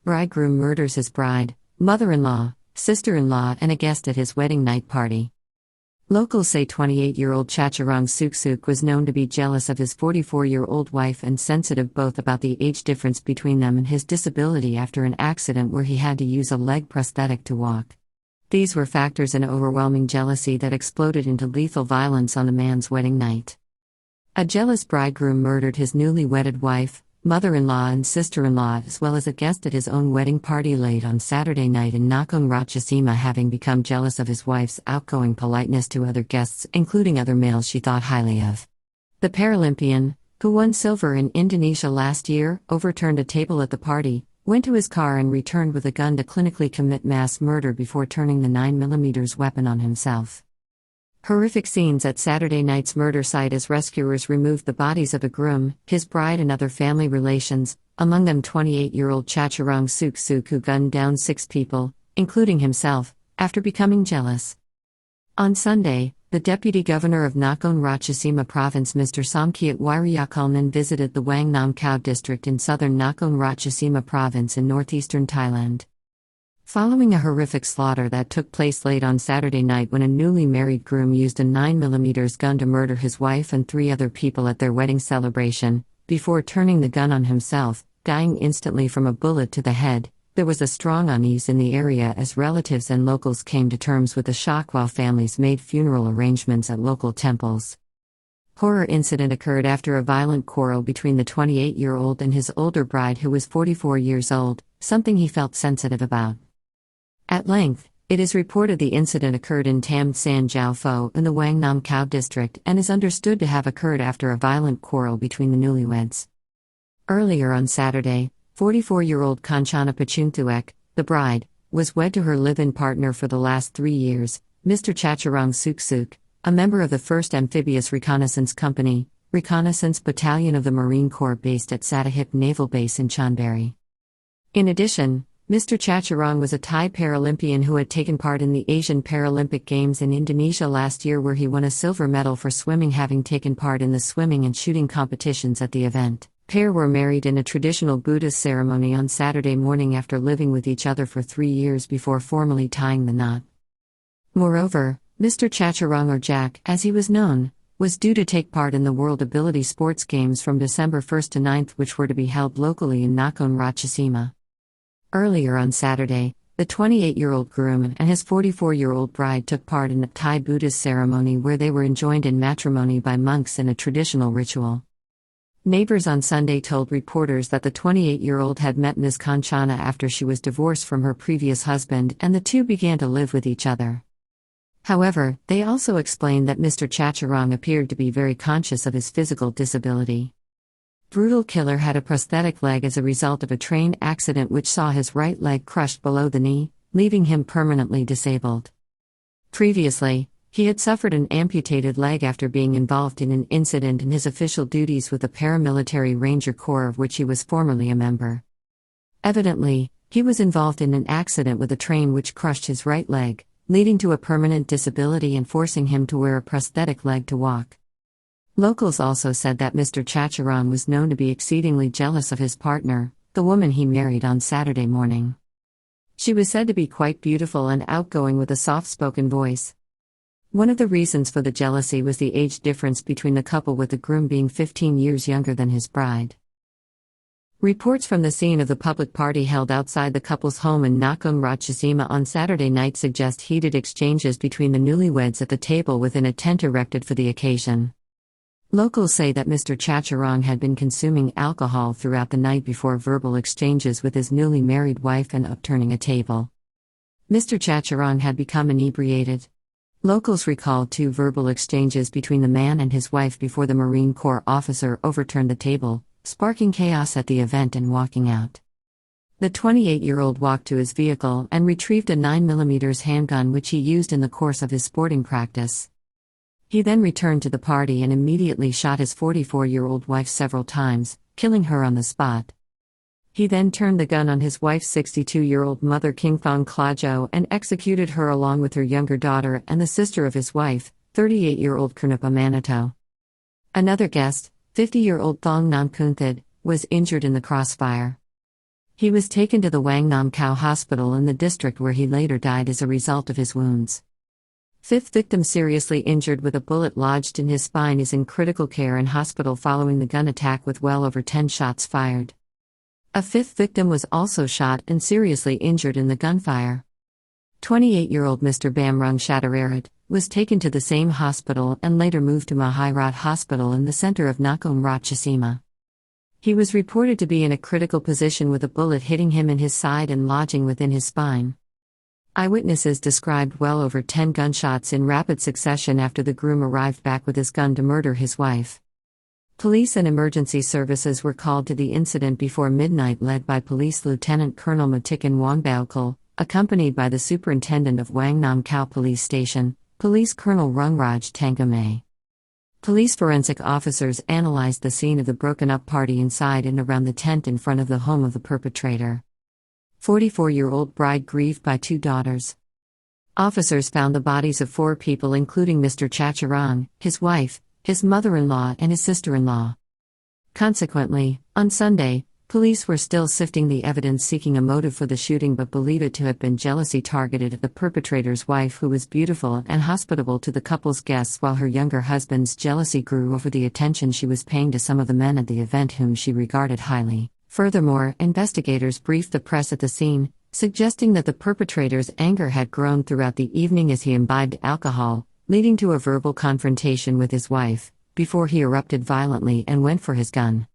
Bridegroom murders his bride, mother-in-law, sister-in-law and a guest at his wedding night party. Locals say 28-year-old Chaturong Suksuk was known to be jealous of his 44-year-old wife and sensitive both about the age difference between them and his disability after an accident where he had to use a leg prosthetic to walk. These were factors in overwhelming jealousy that exploded into lethal violence on the man's wedding night. A jealous bridegroom murdered his newly wedded wife, mother-in-law and sister-in-law as well as a guest at his own wedding party late on Saturday night in Nakhon Ratchasima, having become jealous of his wife's outgoing politeness to other guests, including other males she thought highly of. The Paralympian, who won silver in Indonesia last year, overturned a table at the party, went to his car and returned with a gun to clinically commit mass murder before turning the 9mm weapon on himself. Horrific scenes at Saturday night's murder site as rescuers removed the bodies of a groom, his bride and other family relations, among them 28-year-old Chaturong Suksuk, who gunned down 6 people, including himself, after becoming jealous. On Sunday, the deputy governor of Nakhon Ratchasima province Mr. Somkiat Wiriyakulnan visited the Wang Nam Khao district in southern Nakhon Ratchasima province in northeastern Thailand. Following a horrific slaughter that took place late on Saturday night when a newly married groom used a 9mm gun to murder his wife and 3 other people at their wedding celebration, before turning the gun on himself, dying instantly from a bullet to the head, there was a strong unease in the area as relatives and locals came to terms with the shock while families made funeral arrangements at local temples. Horror incident occurred after a violent quarrel between the 28-year-old and his older bride who was 44 years old, something he felt sensitive about. At length, it is reported the incident occurred in Tam San Jiao Pho in the Wang Nam Khao district and is understood to have occurred after a violent quarrel between the newlyweds. Earlier on Saturday, 44-year-old Kanchana Pachunthuek, the bride, was wed to her live-in partner for the last 3 years, Mr. Chaturong Suksuk, a member of the 1st Amphibious Reconnaissance Company, Reconnaissance Battalion of the Marine Corps based at Satahip Naval Base in Chonburi. In addition, Mr. Chaturong was a Thai Paralympian who had taken part in the Asian Paralympic Games in Indonesia last year where he won a silver medal for swimming, having taken part in the swimming and shooting competitions at the event. Pair were married in a traditional Buddhist ceremony on Saturday morning after living with each other for 3 years before formally tying the knot. Moreover, Mr. Chaturong, or Jack, as he was known, was due to take part in the World Ability Sports Games from December 1st to 9th, which were to be held locally in Nakhon Ratchasima. Earlier on Saturday, the 28-year-old groom and his 44-year-old bride took part in a Thai Buddhist ceremony where they were enjoined in matrimony by monks in a traditional ritual. Neighbors on Sunday told reporters that the 28-year-old had met Ms. Kanchana after she was divorced from her previous husband and the two began to live with each other. However, they also explained that Mr. Chaturong appeared to be very conscious of his physical disability. Brutal killer had a prosthetic leg as a result of a train accident which saw his right leg crushed below the knee, leaving him permanently disabled. Previously, he had suffered an amputated leg after being involved in an incident in his official duties with the Paramilitary Ranger Corps of which he was formerly a member. Evidently, he was involved in an accident with a train which crushed his right leg, leading to a permanent disability and forcing him to wear a prosthetic leg to walk. Locals also said that Mr. Chaturong was known to be exceedingly jealous of his partner, the woman he married on Saturday morning. She was said to be quite beautiful and outgoing with a soft-spoken voice. One of the reasons for the jealousy was the age difference between the couple, with the groom being 15 years younger than his bride. Reports from the scene of the public party held outside the couple's home in Nakhon Ratchasima on Saturday night suggest heated exchanges between the newlyweds at the table within a tent erected for the occasion. Locals say that Mr. Chaturong had been consuming alcohol throughout the night before verbal exchanges with his newly married wife and upturning a table. Mr. Chaturong had become inebriated. Locals recalled 2 verbal exchanges between the man and his wife before the Marine Corps officer overturned the table, sparking chaos at the event and walking out. The 28-year-old walked to his vehicle and retrieved a 9mm handgun which he used in the course of his sporting practice. He then returned to the party and immediately shot his 44-year-old wife several times, killing her on the spot. He then turned the gun on his wife's 62-year-old mother Kingthong Klajo and executed her along with her younger daughter and the sister of his wife, 38-year-old Kurnupa Manito. Another guest, 50-year-old Thong Nam Kunthid, was injured in the crossfire. He was taken to the Wang Nam Khao Hospital in the district where he later died as a result of his wounds. Fifth victim seriously injured with a bullet lodged in his spine is in critical care in hospital following the gun attack with well over 10 shots fired. A fifth victim was also shot and seriously injured in the gunfire. 28-year-old Mr. Bamrung Shatararat was taken to the same hospital and later moved to Mahairat Hospital in the center of Nakhon Ratchasima. He was reported to be in a critical position with a bullet hitting him in his side and lodging within his spine. Eyewitnesses described well over 10 gunshots in rapid succession after the groom arrived back with his gun to murder his wife. Police and emergency services were called to the incident before midnight, led by Police Lieutenant Colonel Matikan Wangbaokul, accompanied by the Superintendent of Wang Nam Khao Police Station, Police Colonel Rungraj Tangame. Police forensic officers analyzed the scene of the broken-up party inside and around the tent in front of the home of the perpetrator. 44-year-old bride grieved by 2 daughters. Officers found the bodies of 4 people including Mr. Chaturong, his wife, his mother-in-law and his sister-in-law. Consequently, on Sunday, police were still sifting the evidence seeking a motive for the shooting but believe it to have been jealousy targeted at the perpetrator's wife, who was beautiful and hospitable to the couple's guests, while her younger husband's jealousy grew over the attention she was paying to some of the men at the event whom she regarded highly. Furthermore, investigators briefed the press at the scene, suggesting that the perpetrator's anger had grown throughout the evening as he imbibed alcohol, leading to a verbal confrontation with his wife, before he erupted violently and went for his gun.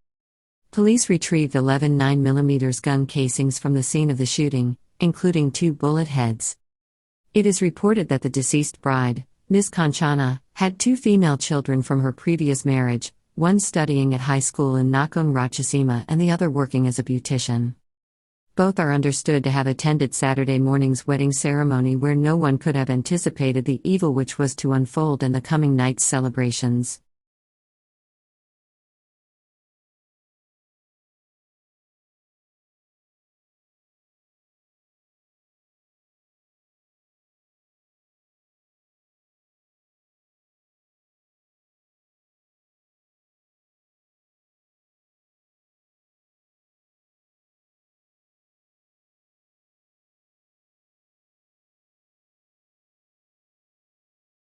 Police retrieved 11 9mm gun casings from the scene of the shooting, including 2 bullet heads. It is reported that the deceased bride, Ms. Kanchana, had 2 female children from her previous marriage, one studying at high school in Nakhon Ratchasima and the other working as a beautician. Both are understood to have attended Saturday morning's wedding ceremony, where no one could have anticipated the evil which was to unfold in the coming night's celebrations.